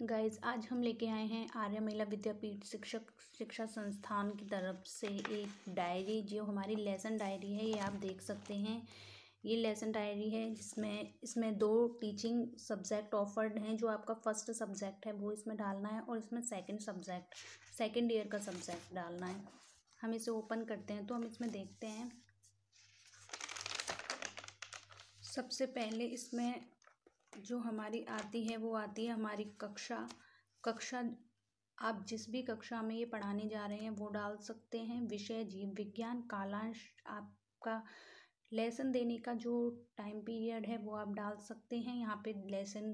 Guys आज हम लेके आए हैं आर्य महिला विद्यापीठ शिक्षा संस्थान की तरफ से एक डायरी, जो हमारी लेसन डायरी है। ये आप देख सकते हैं, ये लेसन डायरी है जिसमें इसमें 2 टीचिंग सब्जेक्ट ऑफर्ड हैं। जो आपका फर्स्ट सब्जेक्ट है वो इसमें डालना है और इसमें सेकंड ईयर का सब्जेक्ट डालना है। हम इसे ओपन करते हैं तो हम इसमें देखते हैं। सबसे पहले इसमें जो हमारी आती है वो आती है हमारी कक्षा। आप जिस भी कक्षा में ये पढ़ाने जा रहे हैं वो डाल सकते हैं। विषय जीव विज्ञान। कालांश आपका लेसन देने का जो टाइम पीरियड है वो आप डाल सकते हैं। यहाँ पे लेसन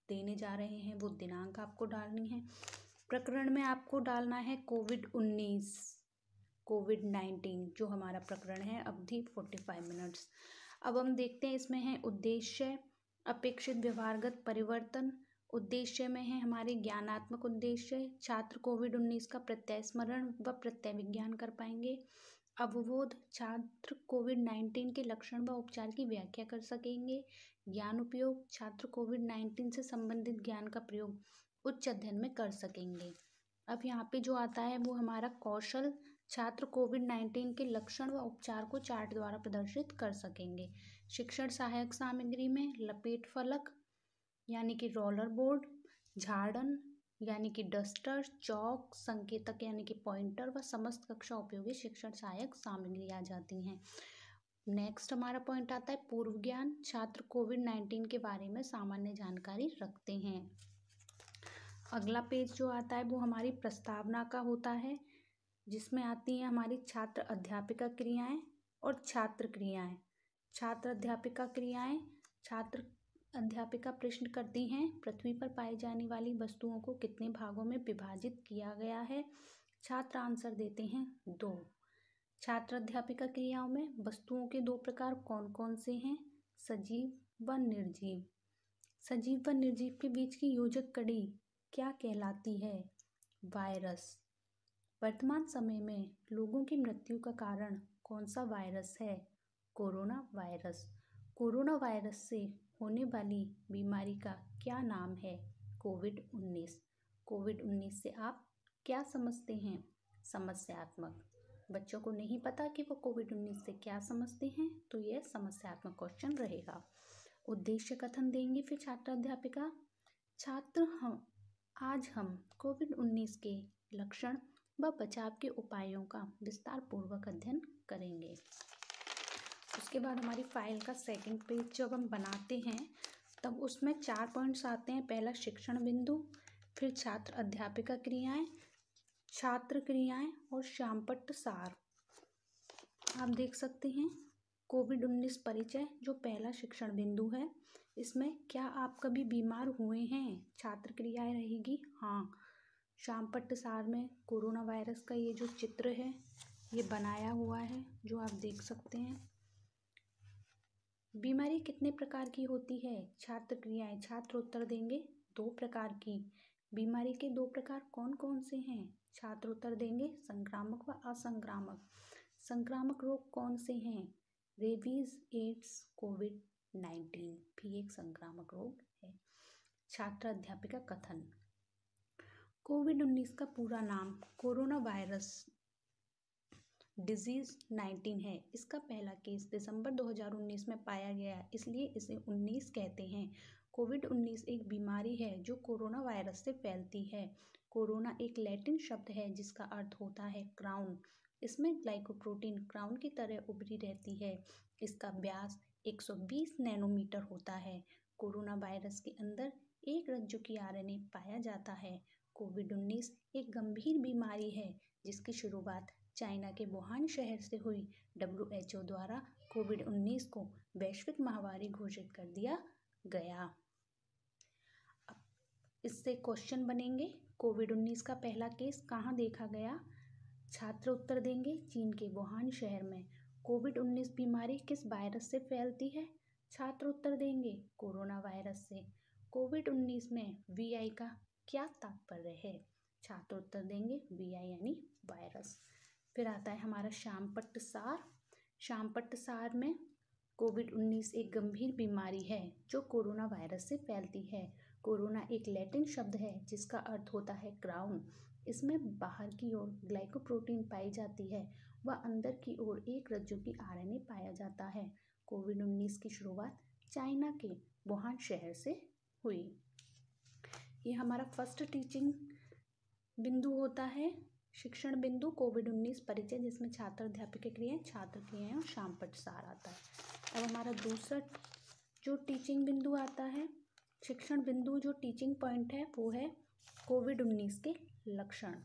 देने जा रहे हैं वो दिनांक आपको डालनी है। प्रकरण में आपको डालना है कोविड-19 जो हमारा प्रकरण है। अवधि 45 मिनट्स। अब हम देखते हैं इसमें है उद्देश्य, अपेक्षित व्यवहारगत परिवर्तन। उद्देश्य में है हमारे ज्ञानात्मक उद्देश्य। छात्र कोविड-19 का प्रत्यय-स्मरण व प्रत्यय विज्ञान कर पाएंगे। अवबोध, छात्र कोविड-19 के लक्षण व उपचार की व्याख्या कर सकेंगे। ज्ञान उपयोग, छात्र कोविड-19 से संबंधित ज्ञान का प्रयोग उच्च अध्ययन में कर सकेंगे। अब यहाँ पे जो आता है वो हमारा कौशल, छात्र कोविड-19 के लक्षण व उपचार को चार्ट द्वारा प्रदर्शित कर सकेंगे। शिक्षण सहायक सामग्री में लपेट फलक यानी कि रोलर बोर्ड, झाड़न यानी कि डस्टर, चौक, संकेतक यानी कि पॉइंटर व समस्त कक्षा उपयोगी शिक्षण सहायक सामग्री आ जाती हैं। नेक्स्ट हमारा पॉइंट आता है पूर्व ज्ञान। छात्र कोविड-19 के बारे में सामान्य जानकारी रखते हैं। अगला पेज जो आता है वो हमारी प्रस्तावना का होता है, जिसमें आती हैं हमारी छात्र अध्यापिका क्रियाएं और छात्र क्रियाएं। छात्र अध्यापिका क्रियाएं, छात्र अध्यापिका प्रश्न करती हैं पृथ्वी पर पाई जाने वाली वस्तुओं को कितने भागों में विभाजित किया गया है। छात्र आंसर देते हैं 2। छात्र अध्यापिका क्रियाओं में वस्तुओं के 2 प्रकार कौन कौन से हैं? सजीव व निर्जीव। सजीव व निर्जीव के बीच की योजक कड़ी क्या कहलाती है? वायरस। वर्तमान समय में लोगों की मृत्यु का कारण कौन सा वायरस है? Corona virus. कोरोना वायरस से होने वाली बीमारी का क्या नाम है? कोविड-19। कोविड-19 से आप क्या समझते हैं? समस्यात्मक। बच्चों को नहीं पता कि वो कोविड-19 से क्या समझते हैं, तो यह समस्यात्मक क्वेश्चन रहेगा। उद्देश्य कथन देंगे फिर छात्र अध्यापिका। आज हम कोविड-19 के लक्षण व बचाव के उपायों का विस्तार पूर्वक अध्ययन करेंगे। उसके बाद हमारी फाइल का सेकंड पेज जब हम बनाते हैं तब उसमें 4 पॉइंट्स आते हैं। पहला शिक्षण बिंदु, फिर छात्र अध्यापिका क्रियाएं, छात्र क्रियाएं और श्यामपट्ट सार। आप देख सकते हैं कोविड-19 परिचय जो पहला शिक्षण बिंदु है। इसमें क्या आप कभी बीमार हुए हैं? छात्र क्रियाएं रहेगी हाँ। श्यामपट्ट सार में कोरोना वायरस का ये जो चित्र है ये बनाया हुआ है, जो आप देख सकते हैं। बीमारी कितने प्रकार की होती है? छात्र क्रियाएं, छात्र उत्तर देंगे 2 प्रकार की। बीमारी के 2 प्रकार कौन कौन से हैं? छात्र उत्तर देंगे संक्रामक व असंक्रामक। संक्रामक रोग कौन से हैं? रेबीज, एड्स, कोविड-19 भी एक संक्रामक रोग है। छात्र अध्यापिका कथन। कोविड-19 का पूरा नाम कोरोना वायरस डिजीज 19 है। इसका पहला केस दिसंबर 2019 में पाया गया, इसलिए इसे 19 कहते हैं। कोविड-19 एक बीमारी है जो कोरोना वायरस से फैलती है। कोरोना एक लैटिन शब्द है जिसका अर्थ होता है क्राउन। इसमें ग्लाइकोप्रोटीन क्राउन की तरह उभरी रहती है। इसका व्यास 120 नैनोमीटर होता है। कोरोना वायरस के अंदर एक रज्जु की आरएनए पाया जाता है। कोविड-19 एक गंभीर बीमारी है जिसकी शुरुआत चाइना के वुहान शहर से हुई। WHO द्वारा कोविड-19 को वैश्विक महामारी घोषित कर दिया गया। इससे क्वेश्चन बनेंगे, कोविड-19 का पहला केस कहाँ देखा गया? छात्र उत्तर देंगे चीन के वुहान शहर में। कोविड-19 बीमारी किस वायरस से फैलती है? छात्र उत्तर देंगे कोरोना वायरस से। कोविड-19 में VI का क्या तात्पर्य है? छात्र उत्तर देंगे VI यानी वायरस। फिर आता है हमारा श्यामपट्ट सार। श्यामपट्ट सार में कोविड-19 एक गंभीर बीमारी है जो कोरोना वायरस से फैलती है। कोरोना एक लैटिन शब्द है जिसका अर्थ होता है क्राउन। इसमें बाहर की ओर ग्लाइकोप्रोटीन पाई जाती है व अंदर की ओर एक रज्जु की आरएनए पाया जाता है। कोविड-19 की शुरुआत चाइना के वुहान शहर से हुई। ये हमारा फर्स्ट टीचिंग बिंदु होता है, शिक्षण बिंदु कोविड-19 परिचय, जिसमें छात्र अध्यापक की क्रियाएं, छात्र क्रियाएं और शाम पटसार आता है। अब हमारा दूसरा जो टीचिंग बिंदु आता है, शिक्षण बिंदु, जो टीचिंग पॉइंट है वो है कोविड-19 के लक्षण।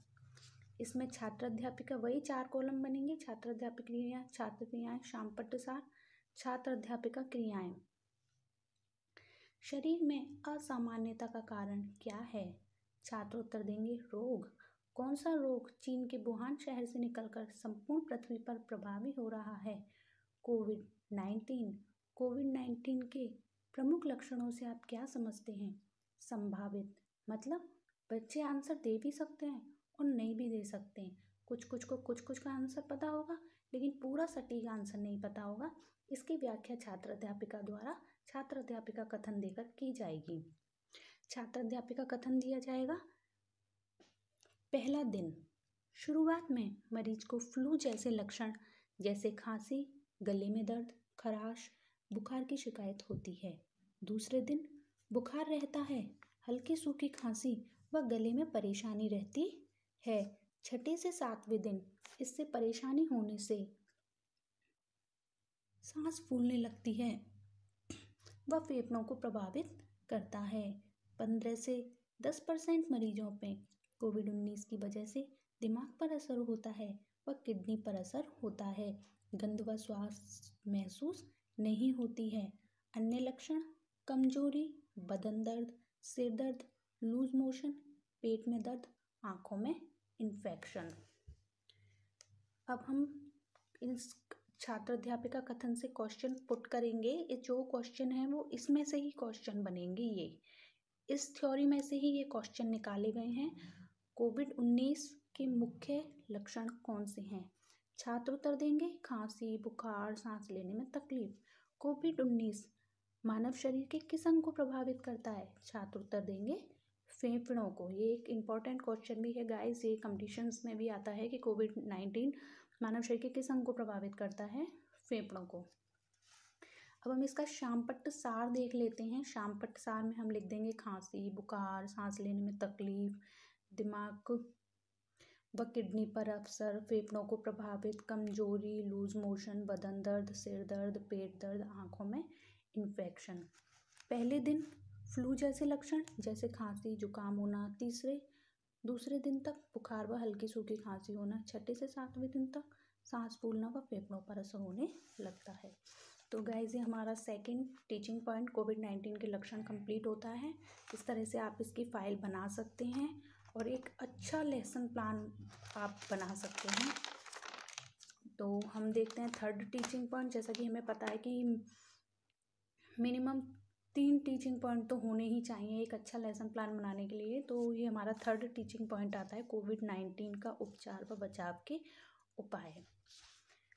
इसमें छात्र अध्यापिका, वही 4 कॉलम बनेंगे, छात्र अध्यापक क्रियाएं, छात्र क्रियाएं, शाम पटसार, छात्र अध्यापिका क्रियाएं। शरीर में असामान्यता का कारण क्या है? छात्र उत्तर देंगे रोग। कौन सा रोग चीन के वुहान शहर से निकलकर संपूर्ण पृथ्वी पर प्रभावी हो रहा है? कोविड-19। कोविड-19 के प्रमुख लक्षणों से आप क्या समझते हैं? संभावित मतलब बच्चे आंसर दे भी सकते हैं और नहीं भी दे सकते हैं। कुछ कुछ का आंसर पता होगा लेकिन पूरा सटीक आंसर नहीं पता होगा। इसकी व्याख्या छात्र अध्यापिका द्वारा छात्र अध्यापिका कथन देकर की जाएगी। छात्र अध्यापिका कथन दिया जाएगा। पहला दिन, शुरुआत में मरीज को फ्लू जैसे लक्षण जैसे खांसी, गले में दर्द, खराश, बुखार की शिकायत होती है। दूसरे दिन बुखार रहता है, हल्की सूखी खांसी व गले में परेशानी रहती है। छठे से 7वें दिन इससे परेशानी होने से सांस फूलने लगती है व फेफड़ों को प्रभावित करता है। 15 से 10% मरीजों में कोविड-19 की वजह से दिमाग पर असर होता है व किडनी पर असर होता है। गंध व श्वास महसूस नहीं होती है। अन्य लक्षण कमजोरी, बदन दर्द, सिर दर्द, लूज मोशन, पेट में दर्द, आंखों में इन्फेक्शन। अब हम इस छात्र अध्यापिका कथन से क्वेश्चन पुट करेंगे। ये जो क्वेश्चन है वो इसमें से ही क्वेश्चन बनेंगे। ये इस थ्योरी में से ही ये क्वेश्चन निकाले गए हैं। कोविड-19 के मुख्य लक्षण कौन से हैं? छात्र उत्तर देंगे खांसी, बुखार, सांस लेने में तकलीफ। कोविड-19 मानव शरीर के किस अंग को प्रभावित करता है? छात्र उत्तर देंगे फेफड़ों को। ये एक इम्पॉर्टेंट क्वेश्चन भी है गाइस, ये कंपटीशंस में भी आता है कि कोविड-19 मानव शरीर के किस अंग को प्रभावित करता है? फेफड़ों को। अब हम इसका शामपट्ट सार देख लेते हैं। शामपट्ट सार में हम लिख देंगे खांसी, बुखार, सांस लेने में तकलीफ, दिमाग व किडनी पर असर, फेफड़ों को प्रभावित, कमजोरी, लूज मोशन, बदन दर्द, सिर दर्द, पेट दर्द, आंखों में इन्फेक्शन। पहले दिन फ्लू जैसे लक्षण जैसे खांसी, जुकाम होना। दूसरे दिन तक बुखार व हल्की सूखी खांसी होना। छठे से 7वें दिन तक सांस फूलना व फेफड़ों पर असर होने लगता है। तो गाइस, ये हमारा सेकंड टीचिंग पॉइंट कोविड-19 के लक्षण कंप्लीट होता है। इस तरह से आप इसकी फाइल बना सकते हैं और एक अच्छा लेसन प्लान आप बना सकते हैं। तो हम देखते हैं थर्ड टीचिंग पॉइंट। जैसा कि हमें पता है कि मिनिमम 3 टीचिंग पॉइंट तो होने ही चाहिए एक अच्छा लेसन प्लान बनाने के लिए। तो ये हमारा थर्ड टीचिंग पॉइंट आता है कोविड-19 का उपचार व बचाव के उपाय।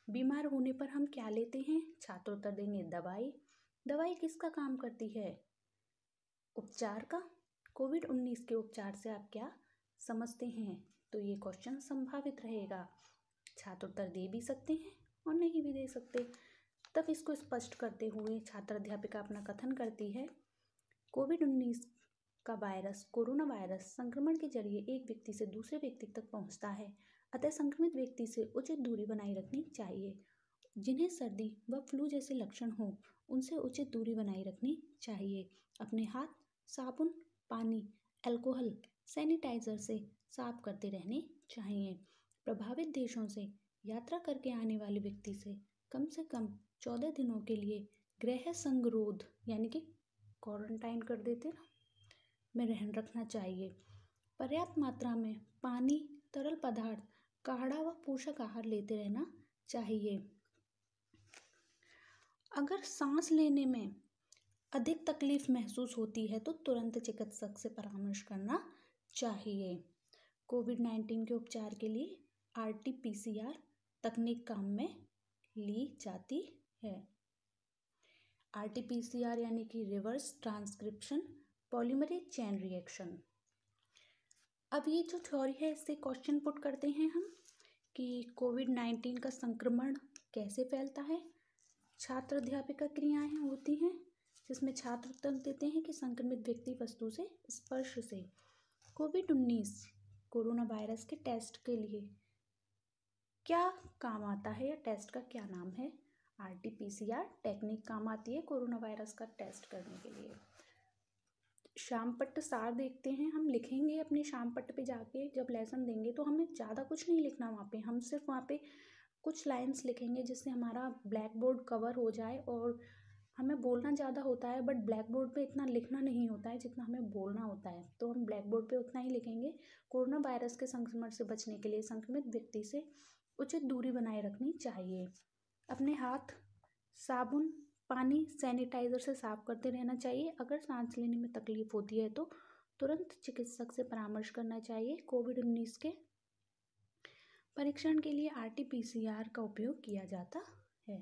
बीमार होने पर हम क्या लेते हैं? छात्र उत्तर देंगे दवाई। दवाई किसका काम करती है? उपचार का। कोविड-19 के उपचार से आप क्या समझते हैं? तो ये क्वेश्चन संभावित रहेगा। छात्र उत्तर दे भी सकते हैं और नहीं भी दे सकते। तब इसको स्पष्ट करते हुए छात्र अध्यापिका अपना कथन करती है। कोविड-19 का वायरस, कोरोना वायरस संक्रमण के जरिए एक व्यक्ति से दूसरे व्यक्ति तक पहुंचता है, अतः संक्रमित व्यक्ति से उचित दूरी बनाए रखनी चाहिए। जिन्हें सर्दी व फ्लू जैसे लक्षण हो उनसे उचित दूरी बनाए रखनी चाहिए। अपने हाथ साबुन, पानी, अल्कोहल, सैनिटाइजर से साफ करते रहने चाहिए। प्रभावित देशों से यात्रा करके आने वाले व्यक्ति से कम 14 दिनों के लिए गृह संगरोध यानी कि क्वारंटाइन कर देते ना में रखना चाहिए। पर्याप्त मात्रा में पानी, तरल पदार्थ, काढ़ा व पोषक आहार लेते रहना चाहिए। अगर सांस लेने में अधिक तकलीफ महसूस होती है तो तुरंत चिकित्सक से परामर्श करना चाहिए। कोविड-19 के उपचार के लिए RT-PCR तकनीक काम में ली जाती है। RT-PCR यानी कि reverse transcription polymerase chain reaction. अब ये जो थ्योरी है इससे क्वेश्चन पुट करते हैं हम कि कोविड-19 का संक्रमण कैसे फैलता है। छात्र अध्यापिका क्रियाएं होती हैं जिसमें छात्र उत्तर देते हैं कि संक्रमित व्यक्ति वस्तु से स्पर्श से कोविड-19 कोरोना वायरस के टेस्ट के लिए क्या काम आता है या टेस्ट का क्या नाम है। RT-PCR टेक्निक काम आती है कोरोना वायरस का टेस्ट करने के लिए। शाम पट्ट सार देखते हैं, हम लिखेंगे अपने शाम पट्ट पे जाके जब लेसन देंगे तो हमें ज़्यादा कुछ नहीं लिखना वहाँ पे, हम सिर्फ वहाँ पे कुछ लाइंस लिखेंगे जिससे हमारा ब्लैक बोर्ड कवर हो जाए। और हमें बोलना ज़्यादा होता है बट ब्लैक बोर्ड पे इतना लिखना नहीं होता है जितना हमें बोलना होता है, तो हम ब्लैक बोर्ड पे उतना ही लिखेंगे। कोरोना वायरस के संक्रमण से बचने के लिए संक्रमित व्यक्ति से उचित दूरी बनाए रखनी चाहिए। अपने हाथ साबुन, पानी, सैनिटाइज़र से साफ करते रहना चाहिए। अगर सांस लेने में तकलीफ होती है तो तुरंत चिकित्सक से परामर्श करना चाहिए। कोविड-19 के परीक्षण के लिए RT-PCR का उपयोग किया जाता है।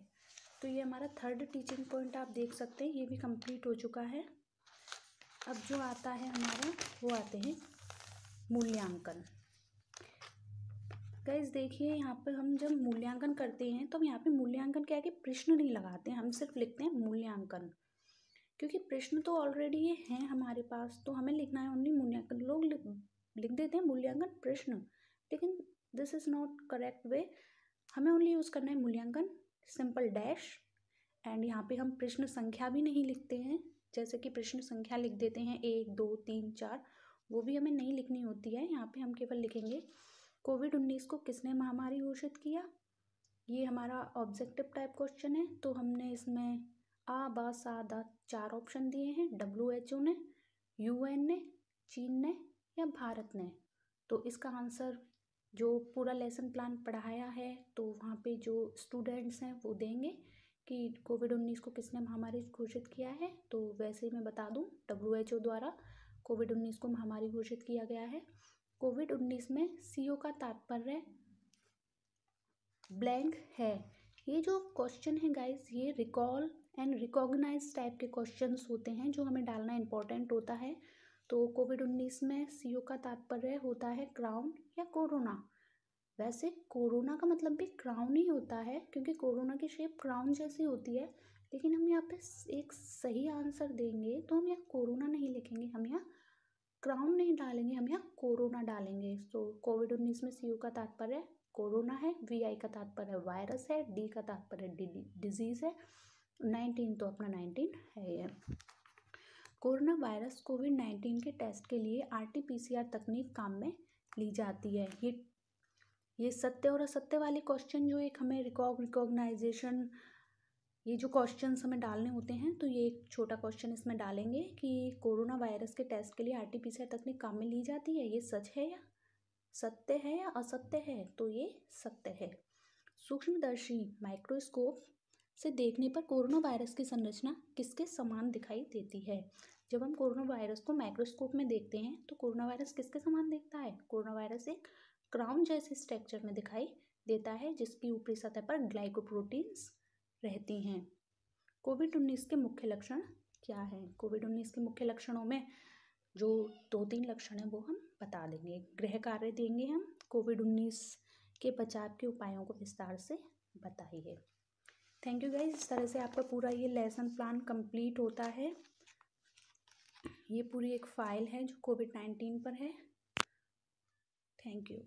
तो ये हमारा थर्ड टीचिंग पॉइंट आप देख सकते हैं, ये भी कंप्लीट हो चुका है। अब जो आता है हमारा वो आते हैं मूल्यांकन। गाइस देखिए यहाँ पर हम जब मूल्यांकन करते हैं तो हम यहाँ पे मूल्यांकन क्या है कि प्रश्न नहीं लगाते हैं, हम सिर्फ लिखते हैं मूल्यांकन, क्योंकि प्रश्न तो ऑलरेडी ये हैं हमारे पास, तो हमें लिखना है ओनली मूल्यांकन। लोग लिख देते हैं मूल्यांकन प्रश्न, लेकिन this is not correct way. हमें ओनली यूज़ करना है मूल्यांकन सिंपल डैश। एंड यहाँ पे हम प्रश्न संख्या भी नहीं लिखते हैं, जैसे कि प्रश्न संख्या लिख देते हैं 1 2 3 4, वो भी हमें नहीं लिखनी होती है। यहाँ पे हम केवल लिखेंगे कोविड-19 को किसने महामारी घोषित किया। ये हमारा ऑब्जेक्टिव टाइप क्वेश्चन है, तो हमने इसमें आ बा सा दा 4 ऑप्शन दिए हैं। WHO ने, UN ने, चीन ने या भारत ने। तो इसका आंसर जो पूरा लेसन प्लान पढ़ाया है तो वहाँ पे जो स्टूडेंट्स हैं वो देंगे कि कोविड-19 को किसने महामारी घोषित किया है। तो वैसे ही मैं बता दूँ, WHO द्वारा कोविड-19 को महामारी घोषित किया गया है। कोविड-19 में CO का तात्पर्य ब्लैंक है। ये जो क्वेश्चन है गाइस, ये रिकॉल एंड रिकॉग्नाइज टाइप के क्वेश्चंस होते हैं जो हमें डालना इंपॉर्टेंट होता है। तो कोविड-19 में CO का तात्पर्य होता है क्राउन या कोरोना। वैसे कोरोना का मतलब भी क्राउन ही होता है क्योंकि कोरोना की शेप क्राउन जैसी होती है, लेकिन हम यहाँ पे एक सही आंसर देंगे तो हम यहाँ कोरोना नहीं लिखेंगे, हम यहाँ क्राउन नहीं डालेंगे, हम यहाँ कोरोना डालेंगे। तो कोविड-19 में CO का तात्पर्य कोरोना है, VI का तात्पर्य वायरस है, D का तात्पर्य डिजीज है, 19 तो अपना 19 है। ये कोरोना वायरस कोविड-19 के टेस्ट के लिए RT-PCR तकनीक काम में ली जाती है। ये सत्य और असत्य वाले क्वेश्चन जो एक हमें रिकॉग्नाइजेशन, ये जो क्वेश्चंस हमें डालने होते हैं, तो ये एक छोटा क्वेश्चन इसमें डालेंगे कि कोरोना वायरस के टेस्ट के लिए RT-PCR तकनीक काम में ली जाती है, ये सच है या सत्य है या असत्य है। तो ये सत्य है। सूक्ष्मदर्शी माइक्रोस्कोप से देखने पर कोरोना वायरस की संरचना किसके समान दिखाई देती है। जब हम कोरोना वायरस को माइक्रोस्कोप में देखते हैं तो कोरोना वायरस किसके समान दिखता है। कोरोना वायरस एक क्राउन जैसे स्ट्रक्चर में दिखाई देता है जिसकी ऊपरी सतह पर ग्लाइकोप्रोटीन्स रहती हैं। कोविड-19 के मुख्य लक्षण क्या हैं। कोविड-19 के मुख्य लक्षणों में जो 2-3 लक्षण हैं वो हम बता देंगे। गृह कार्य देंगे हम, कोविड-19 के बचाव के उपायों को विस्तार से बताइए। Thank you guys. इस तरह से आपका पूरा ये लेसन प्लान कंप्लीट होता है। ये पूरी एक फाइल है जो कोविड-19 पर है। Thank you.